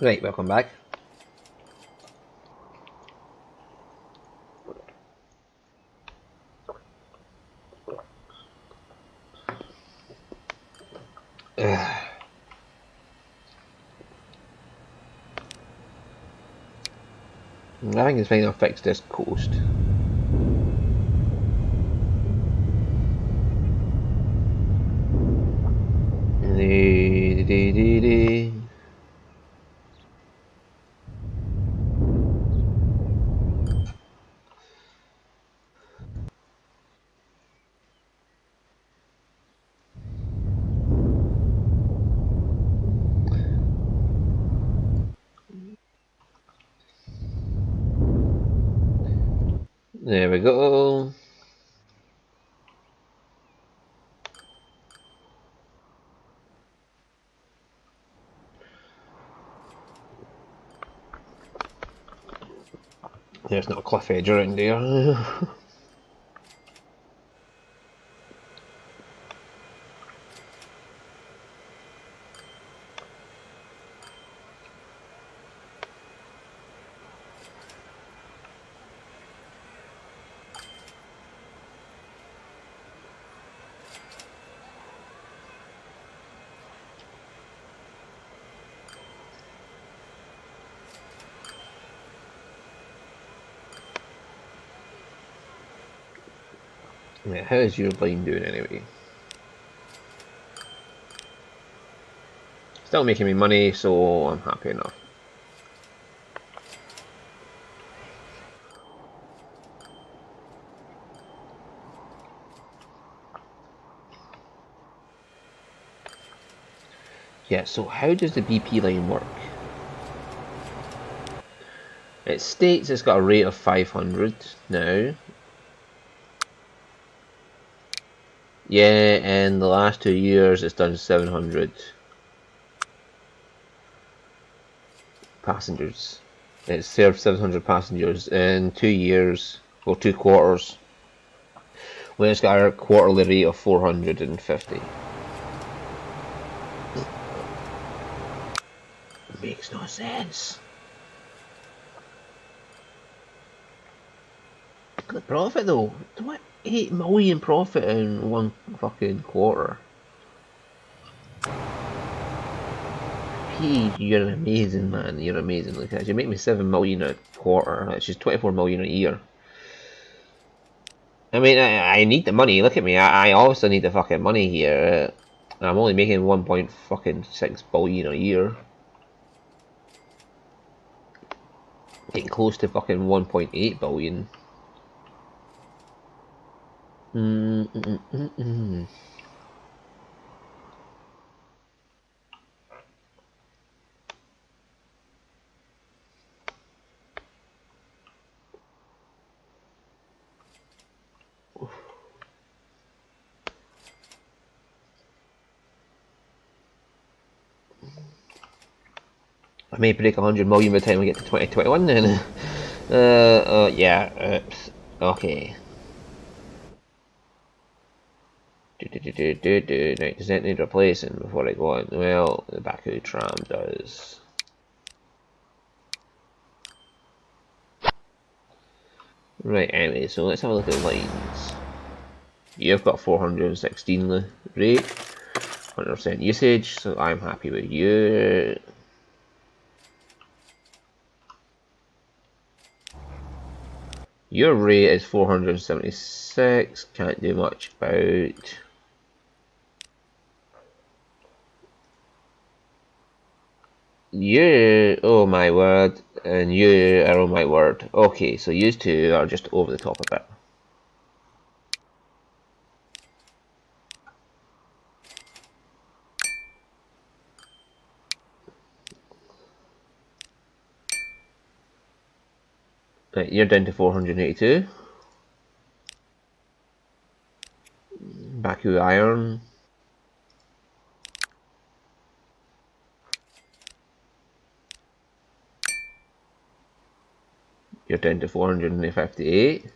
Right, welcome back. I think it's fine. I'll fix this coast. There we go. There's not a cliff edge around there. Yeah, how's your line doing anyway? Still making me money, so I'm happy enough. Yeah, so how does the BP line work? It states it's got a rate of 500 now. Yeah, and the last 2 years it's done 700 passengers. It's served 700 passengers in 2 years, or 2 quarters, when it's got a quarterly rate of 450. Makes no sense. The profit though, what? 8 million profit in one fucking quarter. P, you're an amazing man. You're amazing. Look at you make me 7 million a quarter. That's just 24 million a year. I mean, I need the money. Look at me. I also need the fucking money here. I'm only making 1.6 billion a year. Getting close to fucking 1.8 billion. I may break 100 million by the time we get to 2021 then. Yeah, okay. Right, does that need replacing before I go on? Well, the Baku tram does. Right, anyway, so let's have a look at lines. You've got 416 rate, 100% usage, so I'm happy with you. Your rate is 476, can't do much about. You, oh my word, and you are oh my word. Okay, so you two are just over the top of it. Right, you're down to 482. Baku iron. You're down to 458. So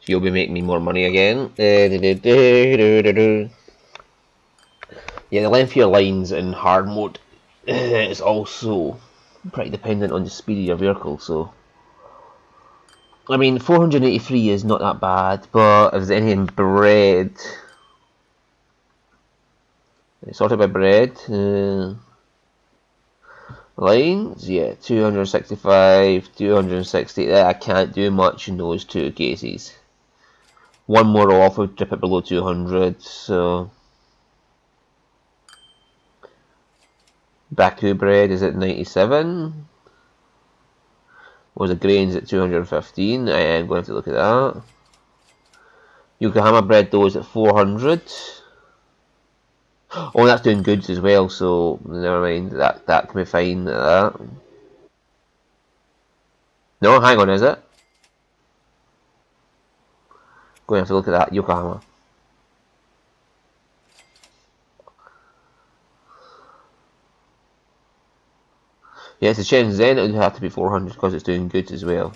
you'll be making me more money again. Yeah, the length of your lines in hard mode is also pretty dependent on the speed of your vehicle, so I mean 483 is not that bad, but if there's any in bread, sorted by bread, lines, yeah, 265, 260, I can't do much in those two cases. One more off would dip it below 200, so Baku bread is at 97. Was the grains at 215? I am going to have to look at that. Yokohama bread though is at 400. Oh, that's doing goods as well, so never mind. That can be fine at that. No, hang on, is it? Going to have to look at that Yokohama. Yes, the Shenzhen it would have to be 400 because it's doing goods as well.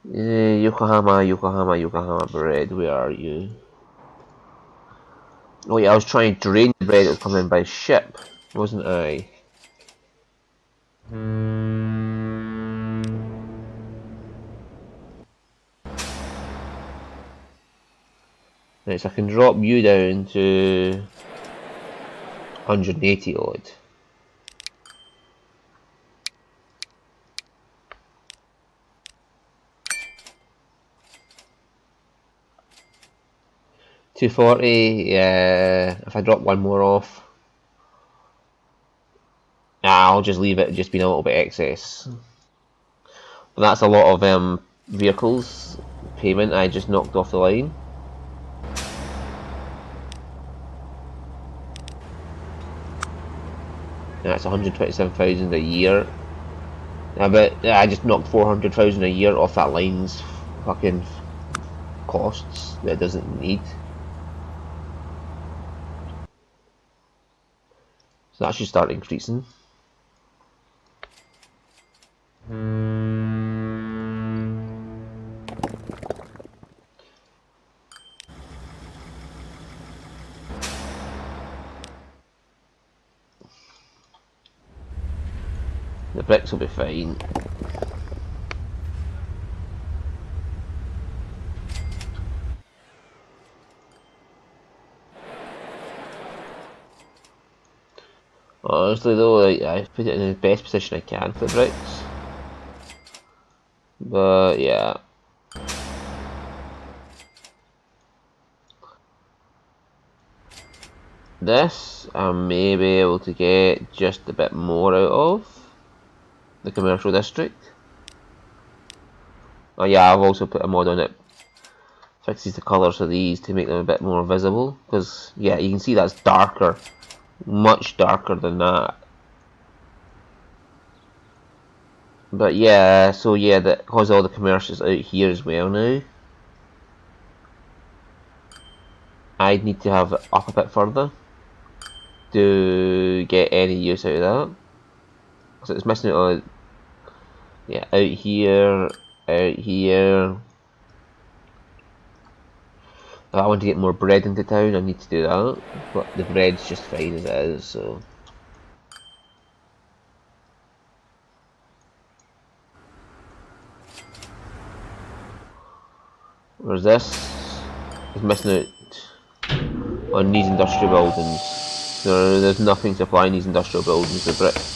Yokohama bread, where are you? Oh yeah, I was trying to drain the bread that was coming by ship, wasn't I? Right, so I can drop you down to 180 odd. $240, yeah, if I drop one more off, I'll just leave it just being a little bit excess. But that's a lot of vehicles payment I just knocked off the line. That's 127,000 a year. I just knocked 400,000 a year off that line's fucking costs that it doesn't need. So that should start increasing. The bricks will be fine. Honestly though, I've put it in the best position I can for the bricks. But yeah. This I may be able to get just a bit more out of the commercial district. Oh yeah, I've also put a mod on it. Fixes the colours of these to make them a bit more visible. Because yeah, you can see that's darker. Much darker than that. But yeah, so yeah, because all the commercials out here as well now, I'd need to have it up a bit further to get any use out of that. So it's missing it on, yeah, out here, out here. If I want to get more bread into town, I need to do that, but the bread's just fine as it is, so. Whereas this is missing out on these industrial buildings. There's nothing supplying these industrial buildings with bricks.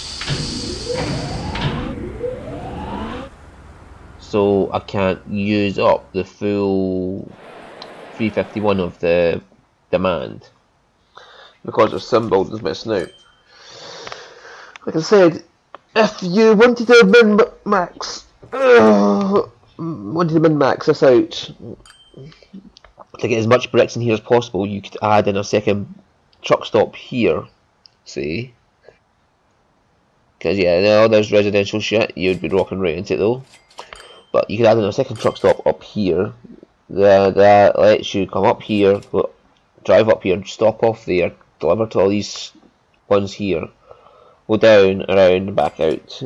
So I can't use up the full 351 of the demand because there's some buildings missing out. Like I said, if you wanted to min-max this out to get as much bricks in here as possible, you could add in a second truck stop here, see? Because yeah, all there's residential shit, you'd be rocking right into it though. But you could add in a second truck stop up here. That lets you come up here, drive up here, stop off there, deliver to all these ones here, go down, around, and back out.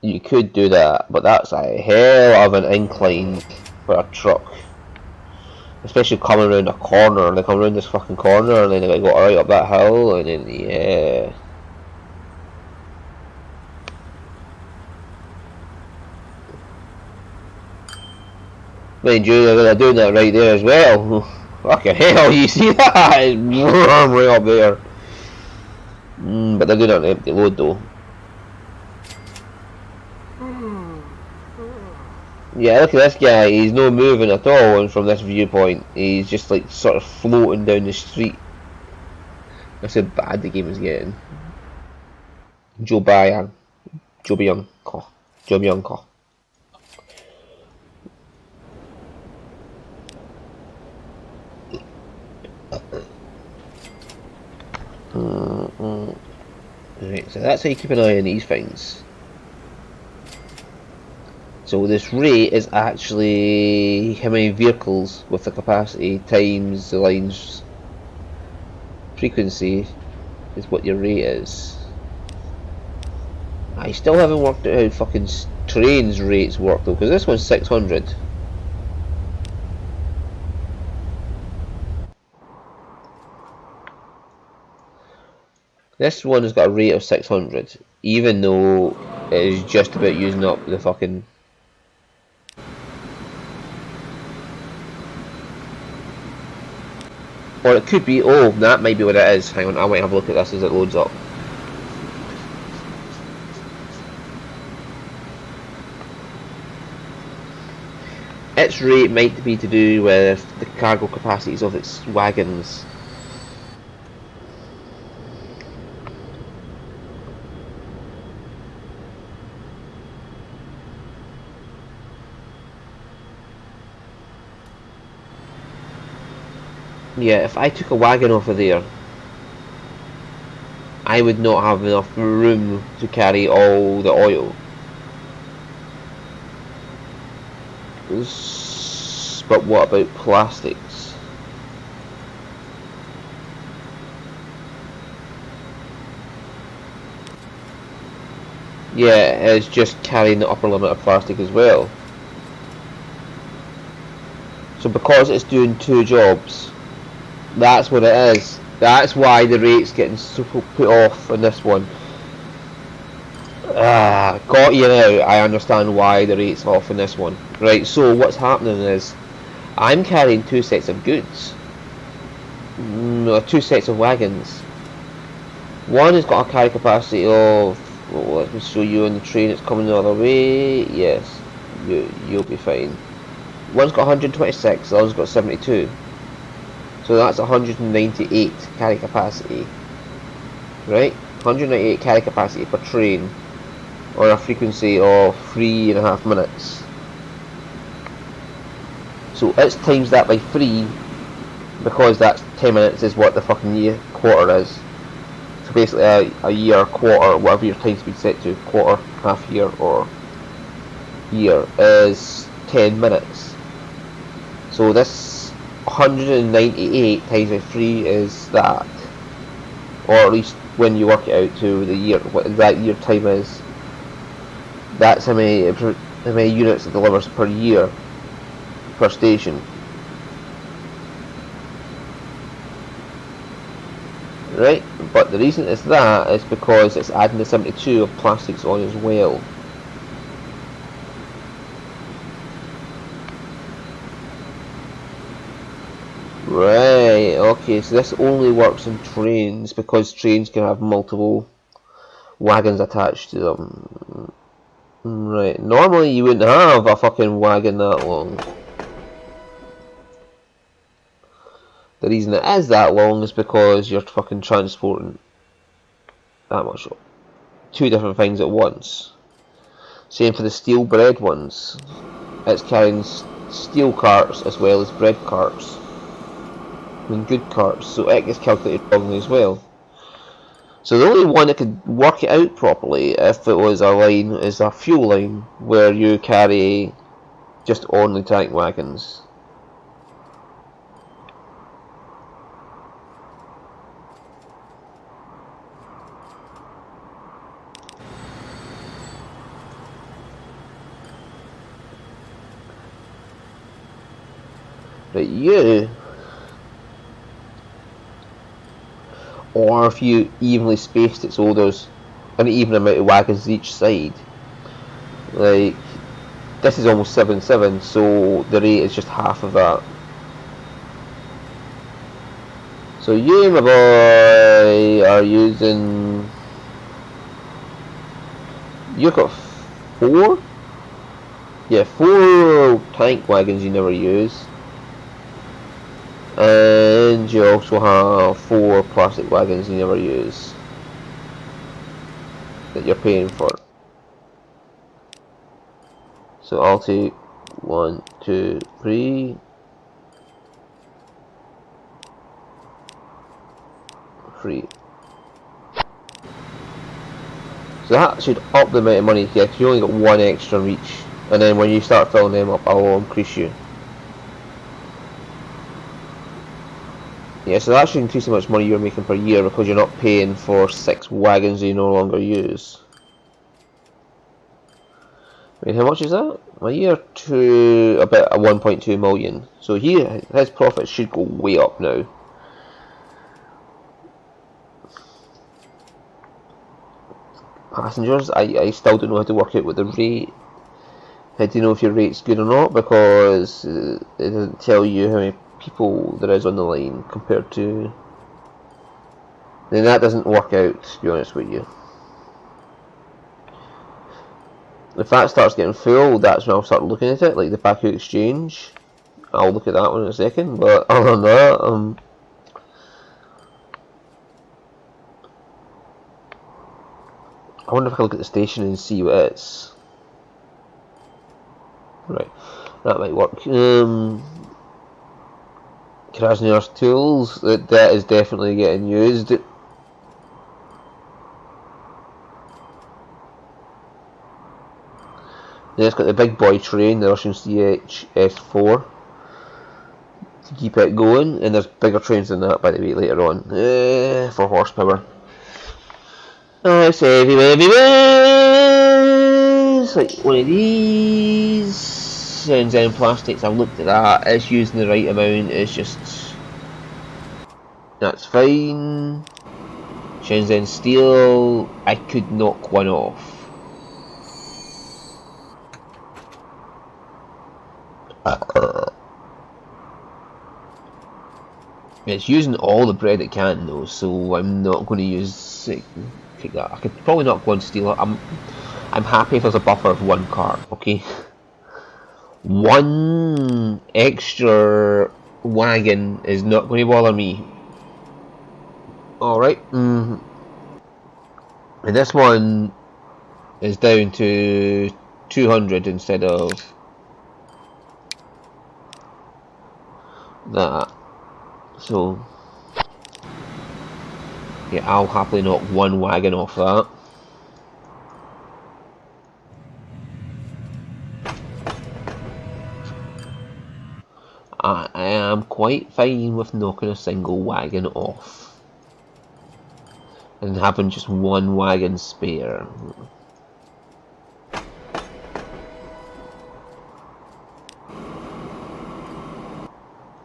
You could do that, but that's a hell of an incline for a truck. Especially coming around a corner, they come around this fucking corner and then they go right up that hill and then yeah. Mind you, they're doing that right there as well. Fucking hell, you see that? It's way up there. But they're doing it on an empty load though. Yeah, look at this guy, he's no moving at all, and from this viewpoint, he's just like sort of floating down the street. That's how bad the game is getting. Joe Byung. Joe Byung. Joe Byung. Right, so that's how you keep an eye on these things. So this rate is actually how many vehicles with the capacity times the line's frequency is what your rate is. I still haven't worked out how fucking trains rates work though, because this one's 600. This one has got a rate of 600, even though it is just about using up the fucking... Or it could be, oh, that might be what it is. Hang on, I might have a look at this as it loads up. Its rate might be to do with the cargo capacities of its wagons. Yeah, if I took a wagon off of there, I would not have enough room to carry all the oil. But what about plastics? Yeah, it's just carrying the upper limit of plastic as well. So because it's doing two jobs, that's what it is. That's why the rate's getting so put off on this one. Got you now. I understand why the rate's off on this one. Right, so what's happening is I'm carrying two sets of goods. No, two sets of wagons. One has got a carry capacity of, well, let me show you on the train, it's coming the other way. Yes, you'll be fine. One's got 126, the other's got 72. So that's 198 carry capacity. Right? 198 carry capacity per train on a frequency of 3.5 minutes. So it's times that by 3 because that's 10 minutes is what the fucking year quarter is. So basically a year, quarter, whatever your time speed set to, quarter, half year or year is 10 minutes. So this 198 times by 3 is that, or at least when you work it out to the year, what that year time is, that's how many units it delivers per year per station. Right, but the reason it's that is because it's adding the 72 of plastics on as well. Right, okay, so this only works in trains because trains can have multiple wagons attached to them. Right, normally you wouldn't have a fucking wagon that long. The reason it is that long is because you're fucking transporting that much, two different things at once. Same for the steel bread ones. It's carrying steel carts as well as bread carts and good carts, so it gets calculated wrongly as well. So the only one that could work it out properly if it was a line is a fuel line where you carry just only tank wagons. But you, or if you evenly spaced it so there's an even amount of wagons each side, like this is almost 7-7, so the rate is just half of that. So you, my boy, are using, you've got 4? Yeah, 4 tank wagons you never use. And you also have 4 plastic wagons you never use that you're paying for. So I'll take 1, 2, 3, 3. So that should up the amount of money here, because you only got 1 extra in each. And then when you start filling them up, I'll increase you. Yeah, so that should increase how much money you're making per year, because you're not paying for 6 wagons you no longer use. Wait, how much is that? A year to about 1.2 million. So his profit should go way up now. Passengers, I still don't know how to work out what the rate. How do you know if your rate's good or not? Because it doesn't tell you how many people there is on the line compared to. Then that doesn't work out, to be honest with you. If that starts getting full, that's when I'll start looking at it, like the Baku Exchange. I'll look at that one in a second, but other than that, I wonder if I can look at the station and see what it is. Right, that might work. Krasnoyarsk tools, that is definitely getting used. Then it's got the big boy train, the Russian CHS-4, to keep it going, and there's bigger trains than that, by the way, later on, for horsepower. It's everywhere. It's like one of these. Shenzhen Plastics, I've looked at that, it's using the right amount, it's just, that's fine. Shenzhen Steel, I could knock one off. It's using all the bread it can though, so I'm not going to use it. Take that. I could probably knock one steel. I'm happy if there's a buffer of 1 car. Okay, 1 extra wagon is not going to bother me. All right. And this one is down to 200 instead of that. So, yeah, I'll happily knock 1 wagon off that. I am quite fine with knocking a single wagon off. And having just 1 wagon spare.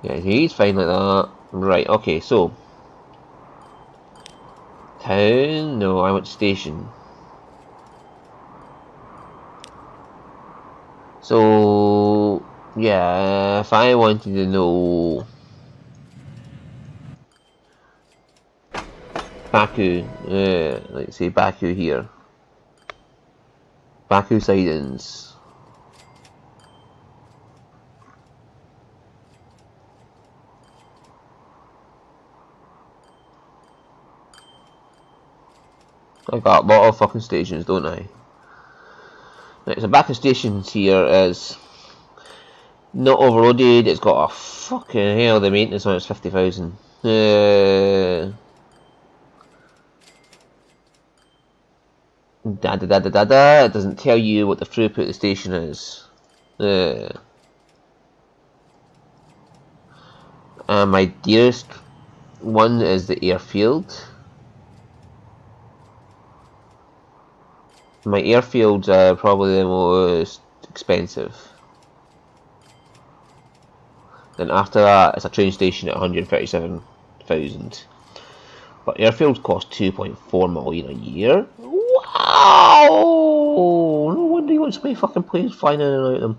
Yeah, he's fine like that. Right, okay, so town? No, I went station. So yeah, if I wanted to know Baku, let's say Baku here. Baku sidings. I got a lot of fucking stations, don't I? Right, so Baku stations here is not overloaded, it's got a fucking hell, the maintenance on it's 50,000. It doesn't tell you what the throughput of the station is. My dearest one is the airfield. My airfields are probably the most expensive. Then after that, it's a train station at 137,000. But airfields cost 2.4 million a year. Wow! No wonder you want so many fucking planes flying in and out of them.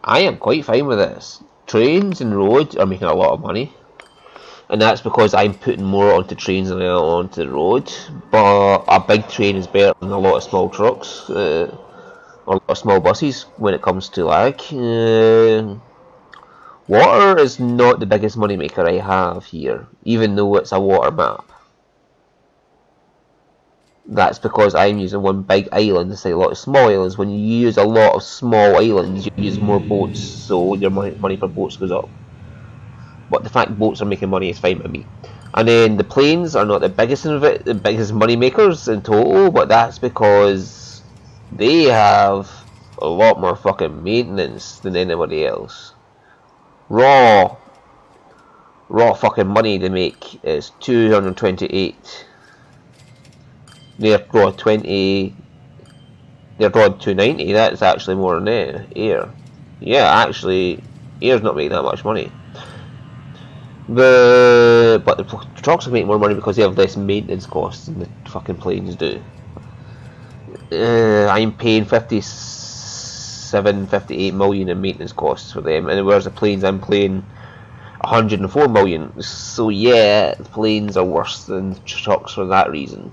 I am quite fine with this. Trains and roads are making a lot of money, and that's because I'm putting more onto trains than I am onto the road. But a big train is better than a lot of small trucks or a lot of small buses when it comes to lag. Water is not the biggest money maker I have here, even though it's a water map. That's because I'm using one big island instead of a lot of small islands. When you use a lot of small islands, you use more boats, so your money per boats goes up. But the fact boats are making money is fine with me. And then the planes are not the biggest money makers in total, but that's because they have a lot more fucking maintenance than anybody else. Raw fucking money they make is 228. They're drawing 20. They're drawing 290. That's actually more than air. Yeah, actually, air's not making that much money. But the trucks will make more money because they have less maintenance costs than the fucking planes do. I'm paying 58 million in maintenance costs for them, and whereas the planes I'm paying 104 million. So yeah, the planes are worse than the trucks for that reason.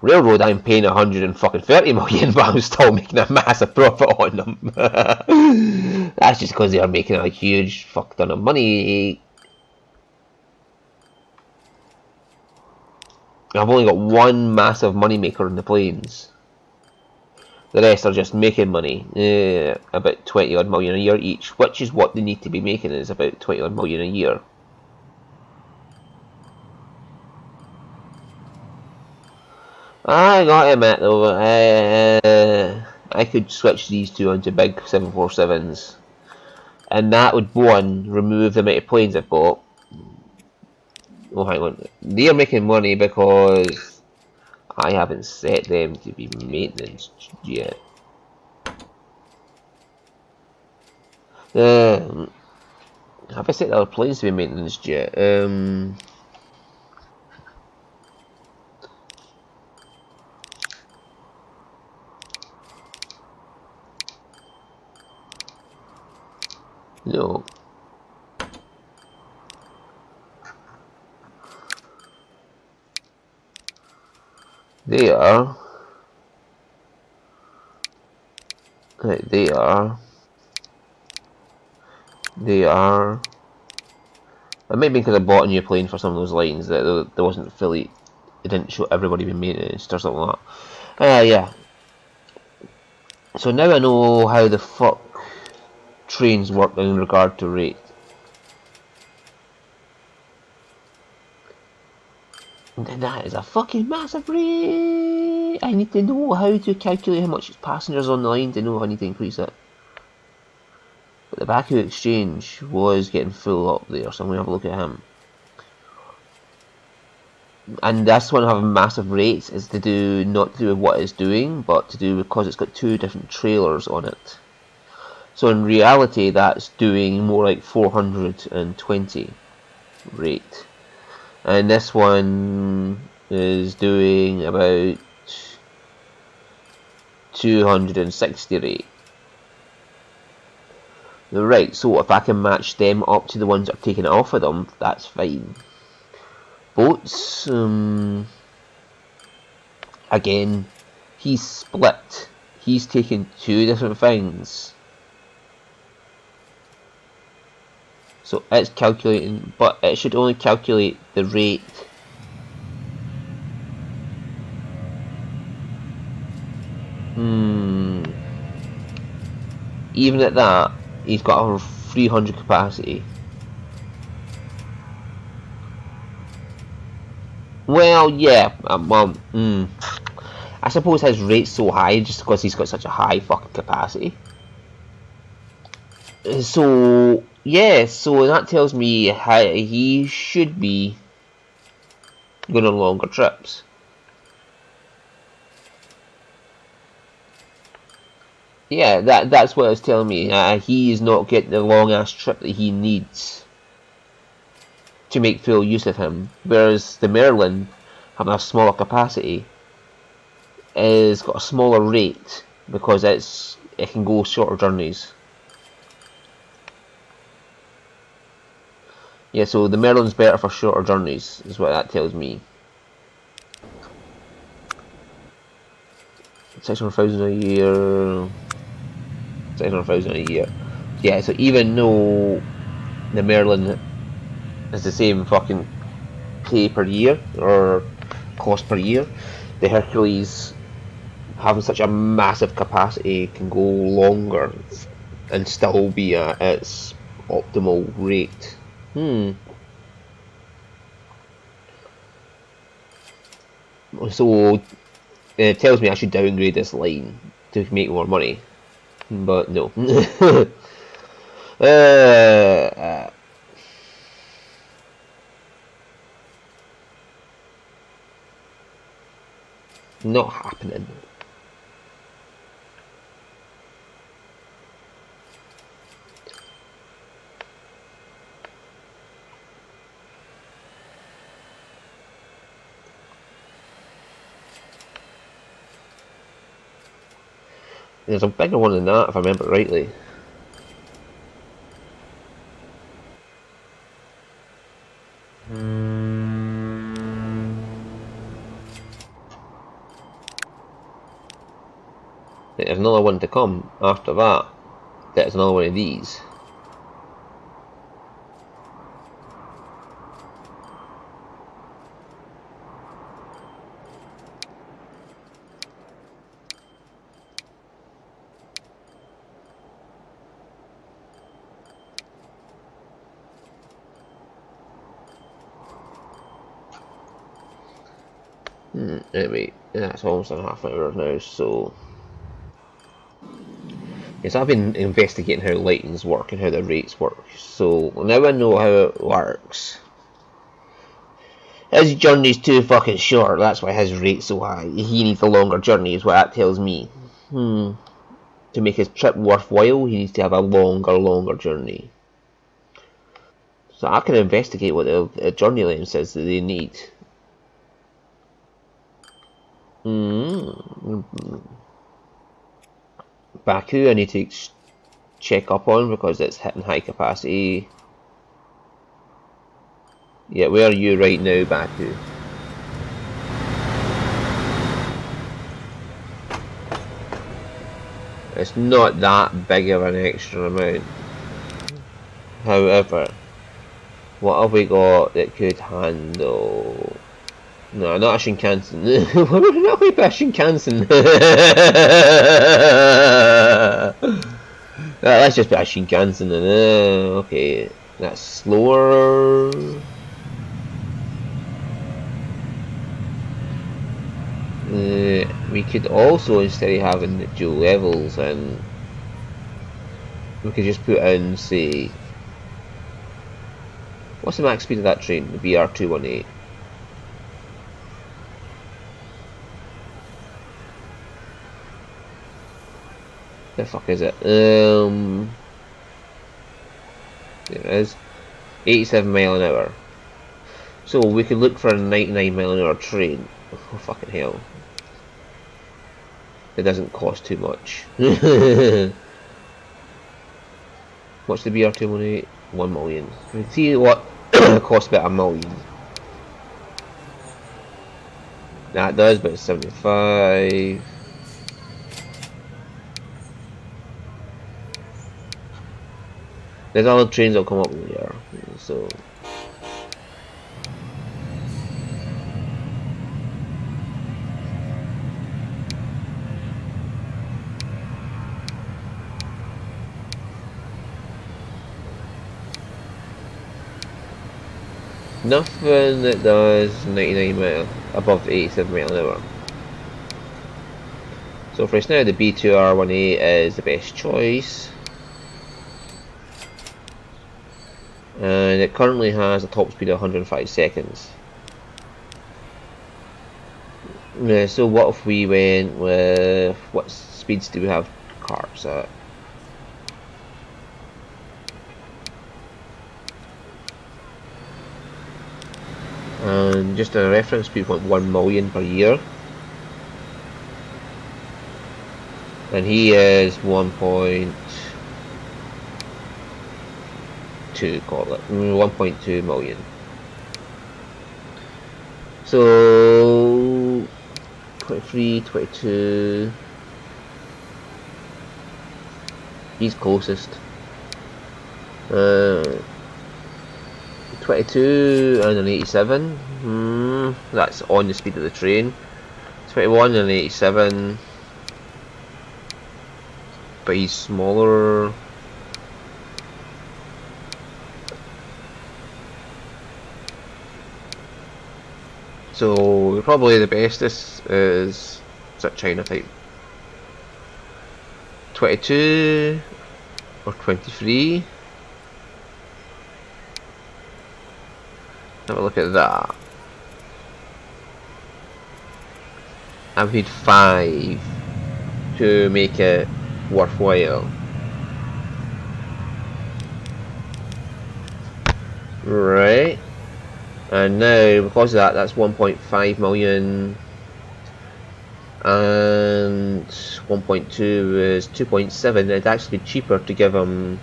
Railroad, I'm paying 130 million, but I'm still making a massive profit on them. That's just because they are making a huge fuck ton of money. I've only got one massive money maker in the planes. The rest are just making money, about 20 odd million a year each, which is what they need to be making, is about 20 odd million a year. I gotta admit though, I could switch these two onto big 747s, and that would, one, remove the amount of planes I've got. Oh, hang on. They're making money because I haven't set them to be maintenance yet. Have I set the other planes to be maintenance yet? No. They are. Right, they are. It might be because I bought a new plane for some of those lines that there wasn't fully. It didn't show everybody being maintenance or something like that. Yeah. So now I know how the fuck trains work in regard to rate. And then that is a fucking massive rate. I need to know how to calculate how much passengers on the line to know if I need to increase it. But the Baku Exchange was getting full up there, so I'm going to have a look at him. And this one having massive rates is to do, not to do with what it's doing, but to do because it's got two different trailers on it. So in reality, that's doing more like 420 rate. And this one is doing about 260 rate. Right, so if I can match them up to the ones that are taking it off of them, that's fine. Boats, again, he's split. He's taking two different things. So it's calculating, but it should only calculate the rate. Even at that, he's got a 300 capacity. Well, yeah, I suppose his rate's so high just because he's got such a high fucking capacity. So Yeah, so that tells me he should be going on longer trips. Yeah, that's what it's telling me. He is not getting the long ass trip that he needs to make full use of him. Whereas the Merlin, having a smaller capacity, is got a smaller rate because it can go shorter journeys. Yeah, so the Merlin's better for shorter journeys, is what that tells me. 600,000 a year. 600,000 a year. Yeah, so even though the Merlin is the same fucking pay per year, or cost per year, the Hercules, having such a massive capacity, can go longer and still be at its optimal rate. So it tells me I should downgrade this line to make more money, but no. Not happening. There's a bigger one than that, if I remember rightly. There's another one to come after that. There's another one of these. Anyway, that's almost a half an hour now, so... Yes, I've been investigating how lightings work and how the rates work, so now I know how it works. His journey's too fucking short, that's why his rate's so high. He needs a longer journey, is what that tells me. To make his trip worthwhile, he needs to have a longer journey. So I can investigate what the journey length says that they need. Baku, I need to check up on because it's hitting high capacity. Yeah, where are you right now, Baku? It's not that big of an extra amount. However, what have we got that could handle? No, not a Shinkansen. Not a Shinkansen. Let's just put a Shinkansen in. Okay, that's slower. We could also, instead of having the dual levels, and we could just put in, say, what's the max speed of that train? The BR218. The fuck is it? There it is. 87 mile an hour. So we could look for a 99 mile an hour train. Oh fucking hell. It doesn't cost too much. What's the BR218? 1 million. We can see what costs about $1 million. That does, but it's 75. There's other trains that'll come up later, so. Nothing that does 99 mile above 87 mile an hour. So for us now, the B2R18 is the best choice. and it currently has a top speed of 105 seconds. So what if we went with, what speeds do we have cars at? And just a reference, 3.1 million per year, and he is 1.2, call it 1.2 million. So 23, 22, he's closest. 22 and an 87, that's on the speed of the train. 21 and an 87, but he's smaller. So probably the bestest is that China type. 22 or 23. Have a look at that. I need 5 to make it worthwhile. Right. And now, because of that, that's 1.5 million. And 1.2 is 2.7. It'd actually be cheaper to give them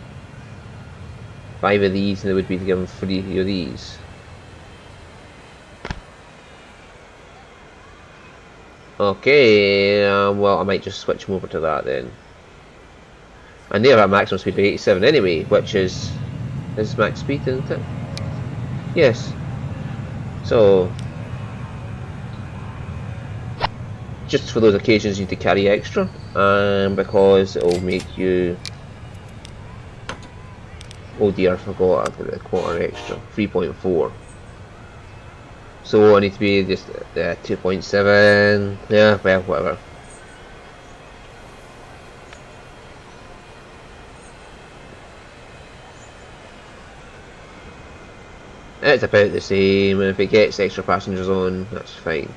5 of these than it would be to give them 3 of these. Okay, well, I might just switch them over to that then. And they have a maximum speed of 87 anyway, which is max speed, isn't it? Yes. So, just for those occasions you need to carry extra, because it will make you... Oh dear, I forgot, I've got a quarter extra, 3.4. So I need to be just 2.7, yeah, well, whatever. It's about the same, and if it gets extra passengers on, that's fine.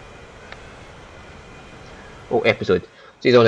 Oh, episode. See you on